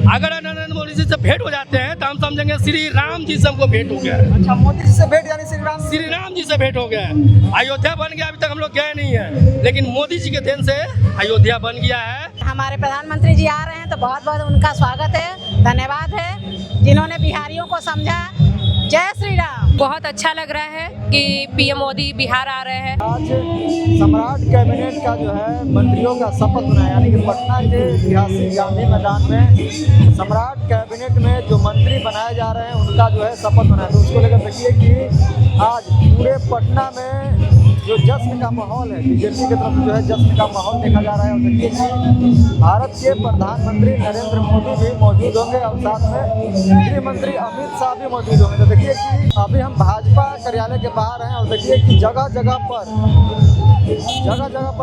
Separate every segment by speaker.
Speaker 1: अगर नरेंद्र मोदी जी से भेंट हो जाते हैं तो हम समझेंगे श्री राम जी से हमको भेंट हो गया।
Speaker 2: अच्छा, मोदी जी से भेंट यानी
Speaker 1: श्री राम जी से भेंट हो गया है। अयोध्या बन गया, अभी तक हम लोग गए नहीं है, लेकिन मोदी जी के देन से अयोध्या बन गया है।
Speaker 3: हमारे प्रधानमंत्री जी आ रहे हैं तो बहुत बहुत उनका स्वागत है, धन्यवाद है जिन्होंने बिहारियों को समझा। जय श्री राम।
Speaker 4: बहुत अच्छा लग रहा है कि पीएम मोदी बिहार आ रहे हैं।
Speaker 2: आज सम्राट कैबिनेट का जो है मंत्रियों का शपथ होना है, यानी कि पटना के ऐतिहासिक गांधी मैदान में सम्राट कैबिनेट में जो मंत्री बनाए जा रहे हैं उनका जो है शपथ होना है। तो उसको लेकर देखिए कि आज पूरे पटना में जो जश्न का माहौल है, बीजेपी की तरफ जो है जश्न का माहौल देखा जा रहा है। और देखिए कि भारत के प्रधानमंत्री नरेंद्र मोदी भी मौजूद होंगे और साथ में गृह मंत्री अमित शाह भी मौजूद होंगे। तो देखिए कि अभी हम भाजपा कार्यालय के बाहर हैं और देखिए कि जगह जगह पर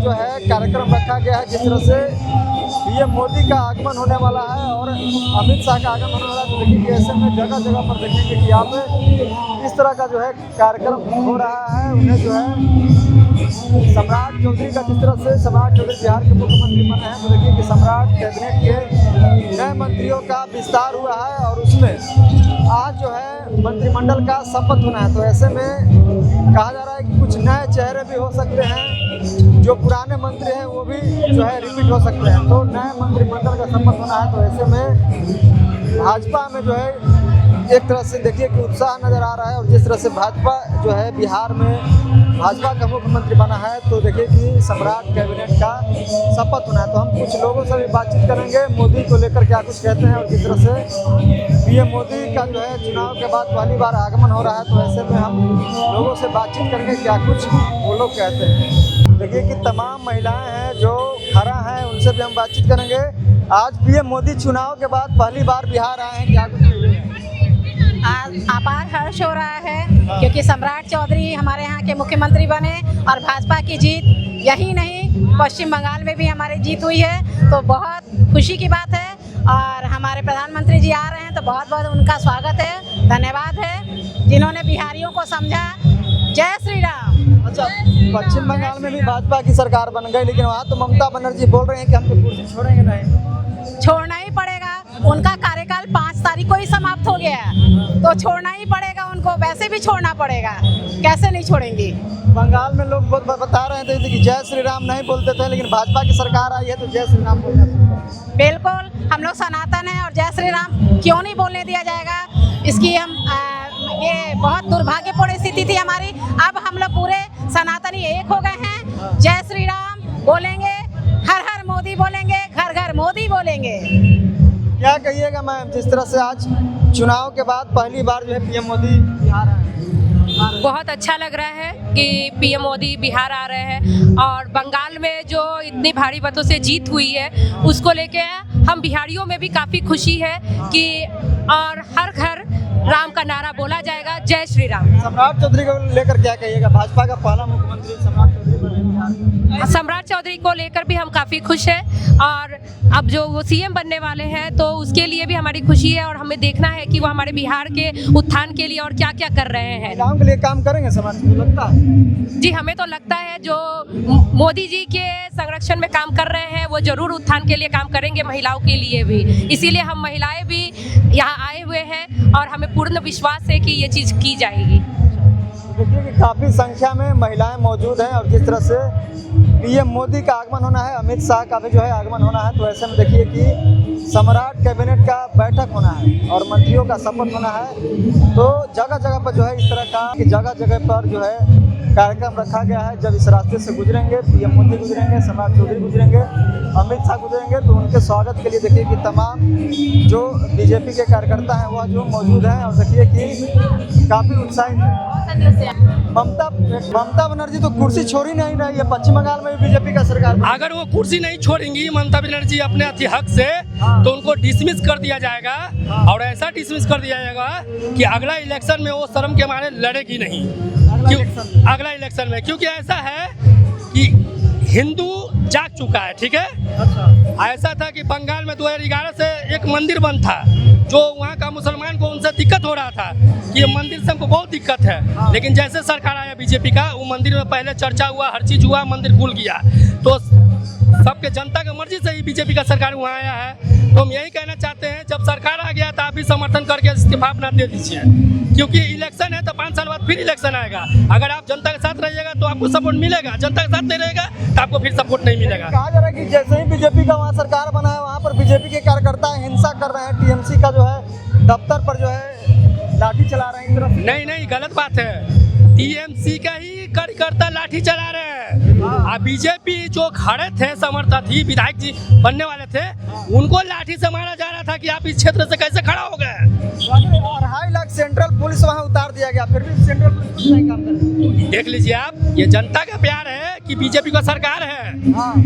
Speaker 2: जो है कार्यक्रम रखा गया है। जिस तरह से पीएम मोदी का आगमन होने वाला है और अमित शाह का आगमन होने वाला है, तो देखिए कि ऐसे में जगह जगह पर देखेंगे कि यहाँ पे इस तरह का जो है कार्यक्रम हो रहा है। उन्हें जो है सम्राट चौधरी का, जिस तरह से सम्राट चौधरी बिहार के मुख्यमंत्री बने हैं, तो देखिए कि सम्राट कैबिनेट के नए मंत्रियों का विस्तार हुआ है और उसमें आज जो है मंत्रिमंडल का शपथ होना है। तो ऐसे में कहा जा रहा है कि कुछ नए चेहरे भी हो सकते हैं, जो पुराने मंत्री हैं वो भी जो है रिपीट हो सकते हैं। तो नए मंत्रिमंडल का शपथ होना है, तो ऐसे में भाजपा में जो है एक तरह से देखिए कि उत्साह नज़र आ रहा है। और जिस तरह से भाजपा जो है बिहार में भाजपा का मुख्यमंत्री बना है, तो देखिए कि सम्राट कैबिनेट का शपथ होना है। तो हम कुछ लोगों से भी बातचीत करेंगे, मोदी को लेकर क्या कुछ कहते हैं और किस तरह से पीएम मोदी का जो है चुनाव के बाद पहली बार आगमन हो रहा है। तो ऐसे में हम लोगों से बातचीत करेंगे क्या कुछ वो लोग कहते हैं। देखिए कि तमाम महिलाएं हैं जो खड़ा हैं, उनसे भी हम बातचीत करेंगे। आज पीएम मोदी चुनाव के बाद पहली बार बिहार आए हैं, क्या कुछ
Speaker 3: आज अपार हर्ष हो रहा है क्योंकि सम्राट चौधरी हमारे यहाँ के मुख्यमंत्री बने और भाजपा की जीत यही नहीं पश्चिम बंगाल में भी हमारी जीत हुई है, तो बहुत खुशी की बात है। और हमारे प्रधानमंत्री जी आ रहे हैं तो बहुत बहुत उनका स्वागत है, धन्यवाद है जिन्होंने बिहारियों को समझा। जय श्री राम।
Speaker 2: अच्छा, पश्चिम बंगाल में भी भाजपा की सरकार बन गई, लेकिन वहाँ तो ममता बनर्जी बोल रहे हैं कि हम तो कुर्सी छोड़ेंगे नहीं।
Speaker 3: छोड़ना ही पड़ेगा, उनका कार्यकाल 5 तारीख को ही समाप्त हो गया है, तो छोड़ना ही पड़ेगा उनको, वैसे भी छोड़ना पड़ेगा, कैसे नहीं छोड़ेंगे।
Speaker 2: बंगाल में लोग बहुत बता रहे थे कि जय श्री राम नहीं बोलते थे, लेकिन भाजपा की सरकार आई है तो जय श्री राम बोलना चाहिए।
Speaker 3: बिल्कुल, हम लोग सनातन हैं और जय श्री राम क्यों नहीं बोलने दिया जाएगा। इसकी हम ये बहुत दुर्भाग्यपूर्ण स्थिति थी हमारी, अब हम लोग पूरे सनातनी एक हो गए हैं। जय श्री राम बोलेंगे, हर हर मोदी बोलेंगे, घर घर मोदी बोलेंगे।
Speaker 2: क्या कहिएगा मैम, जिस तरह से आज चुनाव के बाद पहली बार जो है पीएम मोदी बिहार आए हैं?
Speaker 4: बहुत अच्छा लग रहा है कि पीएम मोदी बिहार आ रहे हैं और बंगाल में जो इतनी भारी मतों से जीत हुई है उसको लेके हम बिहारियों में भी काफ़ी खुशी है कि और हर घर राम का नारा बोला जाएगा। जय श्री राम।
Speaker 2: सम्राट चौधरी को लेकर क्या कहिएगा, भाजपा का पहला मुख्यमंत्री सम्राट चौधरी बने बिहार में।
Speaker 4: सम्राट चौधरी को लेकर भी हम काफ़ी खुश हैं और अब जो वो सीएम बनने वाले हैं तो उसके लिए भी हमारी खुशी है और हमें देखना है कि वो हमारे बिहार के उत्थान के लिए और क्या क्या कर रहे हैं।
Speaker 2: महिलाओं के लिए काम करेंगे समाज को लगता है?
Speaker 4: जी, हमें तो लगता है जो मोदी जी के संरक्षण में काम कर रहे हैं वो जरूर उत्थान के लिए काम करेंगे, महिलाओं के लिए भी। इसीलिए हम महिलाएं भी यहाँ आए हुए हैं और हमें पूर्ण विश्वास है कि ये चीज़ की जाएगी।
Speaker 2: देखिए कि काफ़ी संख्या में महिलाएं मौजूद हैं और जिस तरह से पीएम मोदी का आगमन होना है, अमित शाह का भी जो है आगमन होना है, तो ऐसे में देखिए कि सम्राट कैबिनेट का बैठक होना है और मंत्रियों का शपथ होना है। तो जगह जगह पर जो है इस तरह का कि जगह जगह पर जो है कार्यक्रम रखा गया है। जब इस रास्ते से गुजरेंगे, पीएम मोदी गुजरेंगे, सम्राट चौधरी गुजरेंगे, अमित शाह गुजरेंगे, तो उनके स्वागत के लिए देखिए कि तमाम जो बीजेपी के कार्यकर्ता हैं वह जो मौजूद हैं और देखिए कि काफ़ी उत्साहित हैं। ममता बनर्जी तो कुर्सी छोड़ ही नहीं रही है, पश्चिम बंगाल में भी बीजेपी का सरकार।
Speaker 1: अगर वो कुर्सी नहीं छोड़ेंगी ममता बनर्जी अपने अति हक से, तो उनको डिसमिस कर दिया जाएगा और ऐसा डिसमिस कर दिया जाएगा कि अगला इलेक्शन में वो शर्म के मारे लड़ेगी नहीं। अगला इलेक्शन में, क्योंकि ऐसा है कि हिंदू जाग चुका है, ठीक है।
Speaker 2: अच्छा,
Speaker 1: ऐसा था कि बंगाल में 2011 से एक मंदिर बंद था, जो वहाँ का मुसलमान को उनसे दिक्कत हो रहा था कि ये मंदिर से हमको बहुत दिक्कत है। लेकिन जैसे सरकार आया बीजेपी का, वो मंदिर में पहले चर्चा हुआ, हर चीज़ हुआ, मंदिर खुल गया। तो सबके जनता की मर्जी से ही बीजेपी का सरकार वहाँ आया है। तो हम यही कहना चाहते हैं, जब सरकार आ गया तो आप भी समर्थन करके इस्तीफा अपना दे दीजिए, क्योंकि इलेक्शन है तो 5 साल बाद फिर इलेक्शन आएगा। अगर आप जनता के साथ रहिएगा तो आपको सपोर्ट मिलेगा, जनता के साथ नहीं रहेगा तो आपको फिर सपोर्ट नहीं मिलेगा।
Speaker 2: कहा जा रहा है कि जैसे ही बीजेपी का वहाँ सरकार बना है, वहाँ पर बीजेपी के कार्यकर्ता हिंसा कर रहे हैं, टीएमसी का जो है दफ्तर पर जो है लाठी चला रहे हैं इस तरफ।
Speaker 1: नहीं, गलत बात है। टीएमसी का ही कार्यकर्ता लाठी चला रहे हैं। अब बीजेपी जो खड़े थे समर्थक थी, विधायक जी बनने वाले थे, उनको लाठी से मारा जा रहा था कि आप इस क्षेत्र से कैसे खड़ा हो गए।
Speaker 2: और 2.5 लाख सेंट्रल पुलिस वहाँ उतार दिया गया, फिर भी सेंट्रल पुलिस नहीं काम कर रही है।
Speaker 1: देख लीजिए आप, ये जनता का प्यार है कि बीजेपी का सरकार है,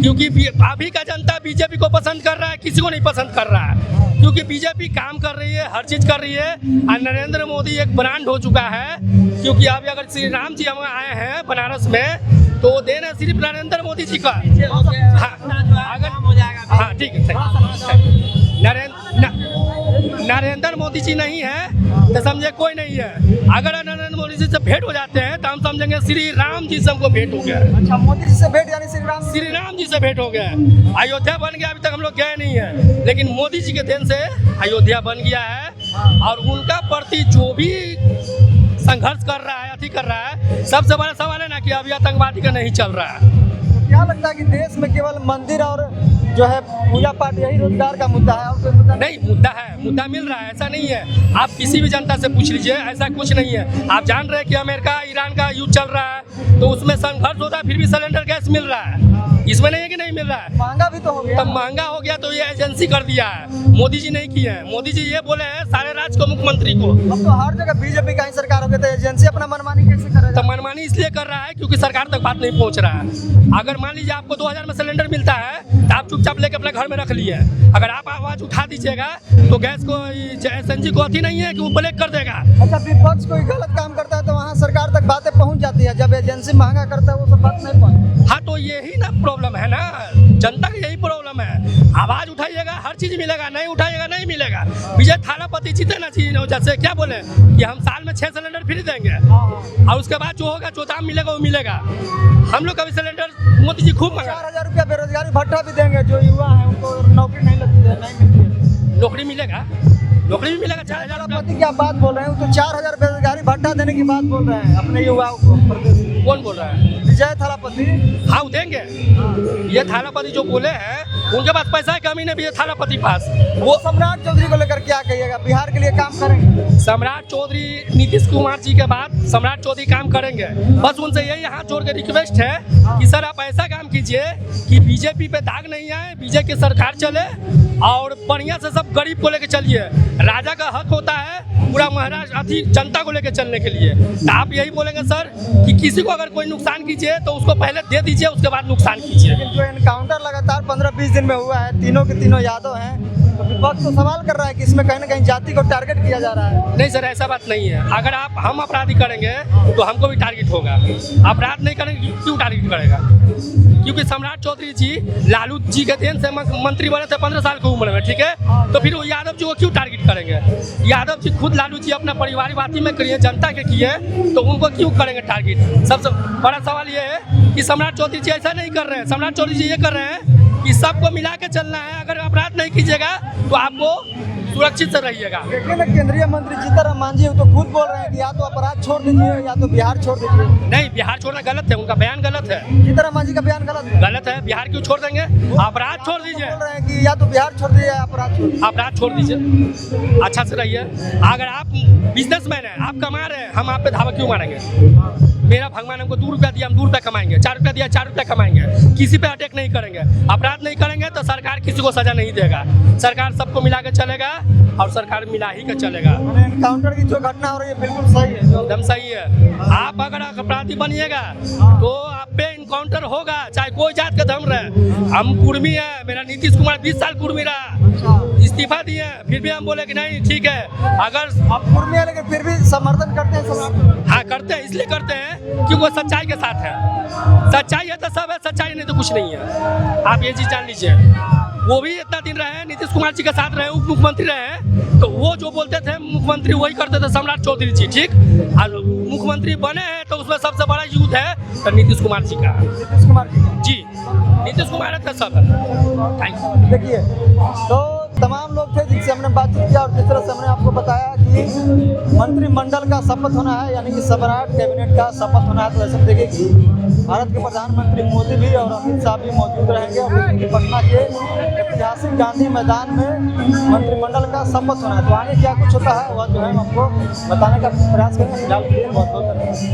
Speaker 1: क्योंकि अभी का जनता बीजेपी को पसंद कर रहा है, किसी को नहीं पसंद कर रहा है, क्योंकि बीजेपी काम कर रही है, हर चीज कर रही है। और नरेंद्र मोदी एक ब्रांड हो चुका है, क्योंकि अभी अगर श्री राम जी हम आए हैं बनारस में तो देन है सिर्फ नरेंद्र मोदी जी का। हाँ, अगर हाँ ठीक है, नरेंद्र मोदी जी नहीं है तो समझे कोई नहीं है। अगर नरेंद्र मोदी जी से भेंट हो जाते हैं तो हम समझेंगे श्री राम जी से हमको भेंट हो गया।
Speaker 2: अच्छा, मोदी जी से भेंट यानी श्री राम
Speaker 1: जी से भेंट हो गया। अयोध्या बन गया, अभी तक हम लोग गए नहीं है, लेकिन मोदी जी के देन से अयोध्या बन गया है। और उनका प्रति जो भी संघर्ष कर रहा है, अति कर रहा है, सबसे बड़ा सवाल है ना कि अभी आतंकवादी का नहीं चल रहा है।
Speaker 2: तो क्या लगता है कि देश में केवल मंदिर और जो है पूजा पाठ यही रोजगार का मुद्दा है और कोई मुद्दा
Speaker 1: नहीं? मुद्दा है, मुद्दा मिल रहा है, ऐसा नहीं है। आप किसी भी जनता से पूछ लीजिए, ऐसा कुछ नहीं है। आप जान रहे हैं कि अमेरिका ईरान का युद्ध चल रहा है, तो उसमें संघर्ष होता है, फिर भी सिलेंडर गैस मिल रहा है। इसमें नहीं है कि नहीं मिल रहा है।
Speaker 2: महंगा भी तो हो गया।
Speaker 1: तब महंगा हो गया तो ये एजेंसी कर दिया है, मोदी जी नहीं किए हैं। मोदी जी ये बोले हैं सारे राज्य को, मुख्यमंत्री को।
Speaker 2: अब तो हर जगह बीजेपी का ही सरकार हो गया, तो एजेंसी अपना मनमानी कैसे करेगा?
Speaker 1: तो मनमानी इसलिए कर रहा है क्योंकि सरकार तक बात नहीं पहुंच रहा है। अगर मान लीजिए आपको 2000 में सिलेंडर मिलता है तो आप चुपचाप लेके अपने घर में रख लिए। अगर आप आवाज उठा दीजिएगा तो गैस को, एजेंसी को अति नहीं है कि वो ब्लैक कर देगा।
Speaker 2: अच्छा, विपक्ष कोई गलत काम करता है तो वहाँ सरकार तक बातें पहुँच जाती है, जब एजेंसी महंगा करता है वो सब बात नहीं पहुँचती।
Speaker 1: हाँ, तो यही ना प्रॉब्लम है ना, जनता की यही प्रॉब्लम है। आवाज उठाइएगा हर चीज मिलेगा, नहीं उठाइएगा नहीं मिलेगा। विजय थालापति जीते ना जी, जैसे क्या बोले कि हम साल में 6 सिलेंडर फ्री देंगे, और उसके बाद जो होगा, जो दाम मिलेगा वो मिलेगा। हम लोग कभी सिलेंडर मोदी जी खूब मंगा।
Speaker 2: 4000 रुपया बेरोजगारी भत्ता भी देंगे, जो युवा है उनको नौकरी नहीं लगती है, नहीं मिलती है।
Speaker 1: नौकरी मिलेगा, नौकरी भी मिलेगा। 4000
Speaker 2: थालापति की आप बात बोल रहे हैं, तो 4000 बेरोजगारी भत्ता देने की बात बोल रहे हैं अपने युवाओं को प्रदेश में।
Speaker 1: कौन बोल रहा है?
Speaker 2: विजय थालापति।
Speaker 1: हाँ, वो देंगे। ये थालापति जो बोले हैं उनके पास पैसा है, कमी नहीं भी है थालापति पास।
Speaker 2: वो सम्राट चौधरी को लेकर क्या कहिएगा? बिहार के लिए काम करेंगे
Speaker 1: सम्राट चौधरी, नीतीश कुमार जी के बाद सम्राट चौधरी काम करेंगे। बस उनसे यही हाथ जोड़ के रिक्वेस्ट है कि सर आप ऐसा काम कीजिए कि बीजेपी पे दाग नहीं आए, बीजेपी की सरकार चले और बढ़िया से सब गरीब को लेके चलिए। राजा का हक होता है पूरा महाराज अति जनता को लेके चलने के लिए। तो आप यही बोलेंगे सर कि किसी को अगर कोई नुकसान कीजिए तो उसको पहले दे दीजिए, उसके बाद नुकसान कीजिए।
Speaker 2: लेकिन जो एनकाउंटर लगातार 15-20 दिन में हुआ है, तीनों के तीनों यादव हैं, तो विपक्ष तो सवाल कर रहा है कि इसमें कहीं ना कहीं जाति को टारगेट किया जा रहा है।
Speaker 1: नहीं सर, ऐसा बात नहीं है। अगर हम अपराधी करेंगे तो हमको भी टारगेट होगा। अपराध नहीं करेंगे क्यों टारगेट करेगा? क्योंकि सम्राट चौधरी जी लालू जी के देन से मंत्री बने थे 15 साल की उम्र में, ठीक है? तो फिर वो यादव जी को क्यों टारगेट करेंगे? यादव जी खुद लालू जी अपना परिवारवादी में करिए, जनता के किए, तो उनको क्यों करेंगे टारगेट? सबसे बड़ा सवाल ये है कि सम्राट चौधरी जी ऐसा नहीं कर रहे हैं। सम्राट चौधरी जी ये कर रहे हैं कि सबको मिला के चलना है। अगर अपराध नहीं कीजिएगा तो आपको सुरक्षित से रहिएगा।
Speaker 2: देखिए ना, केंद्रीय मंत्री जीतनराम मांझी तो खुद बोल रहे हैं कि या तो अपराध छोड़ दीजिए या तो बिहार छोड़ दीजिए।
Speaker 1: नहीं, बिहार छोड़ना गलत है, उनका बयान गलत है।
Speaker 2: जीतनराम मांझी का बयान गलत है।
Speaker 1: बिहार क्यों छोड़ देंगे? अपराध छोड़ दीजिए।
Speaker 2: बोल रहे हैं कि या तो बिहार छोड़ दीजिए या
Speaker 1: अपराध छोड़ दीजिए, अच्छा से रहिए। अगर आप बिजनेसमैन हैं, आप कमा रहे हैं, हम आप पे धावा क्यों मारेंगे? मेरा भगवान हमको 2 रुपया दिया, हम 2 रुपया कमाएंगे। 4 रुपया दिया, 4 रुपया कमाएंगे। किसी पे अटैक नहीं करेंगे, अपराध नहीं करेंगे तो सरकार किसी को सजा नहीं देगा। सरकार सबको मिला के चलेगा और सरकार मिला ही के चलेगा।
Speaker 2: एनकाउंटर की जो घटना हो रही है बिल्कुल सही है,
Speaker 1: एकदम सही है। आप अगर अपराधी बनिएगा तो आप पे एनकाउंटर होगा, चाहे कोई जात का धर्म रहे। हम कुर्मी है, मेरा नीतीश कुमार 20 साल कुर्मी रहा, इस्तीफा दिए, फिर भी हम बोले कि नहीं ठीक है। अगर
Speaker 2: आप कुर्मी है लेकिन फिर भी समर्थन करते हैं।
Speaker 1: हाँ, करते हैं, इसलिए करते हैं क्योंकि वो सच्चाई के साथ है। सच्चाई है तो सब है, सच्चाई नहीं तो कुछ नहीं है। आप ये चीज जान लीजिए। वो भी इतना दिन रहे, नीतीश कुमार जी के साथ रहे, उप मुख्यमंत्री रहे, तो वो जो बोलते थे मुख्यमंत्री वही करते थे सम्राट चौधरी जी, ठीक। और मुख्यमंत्री बने हैं तो उसमें सबसे बड़ा यूथ है तो नीतीश कुमार जी का।
Speaker 2: नीतीश कुमार जी,
Speaker 1: नीतीश कुमार थे सब। Thank you.
Speaker 2: देखिए, तो तमाम लोग थे जिनसे हमने बातचीत किया और जिस तरह से हमने आपको बताया कि मंत्रिमंडल का शपथ होना है, यानी कि सम्राट कैबिनेट का शपथ होना है, तो ऐसे में देखिए कि भारत के प्रधानमंत्री मोदी भी और अमित शाह भी मौजूद रहेंगे और देखेंगे कि पटना के ऐतिहासिक गांधी मैदान में मंत्रिमंडल का शपथ होना है। तो आगे क्या कुछ होता है वह जो है हम आपको बताने का प्रयास करेंगे। फिलहाल बहुत बहुत धन्यवाद।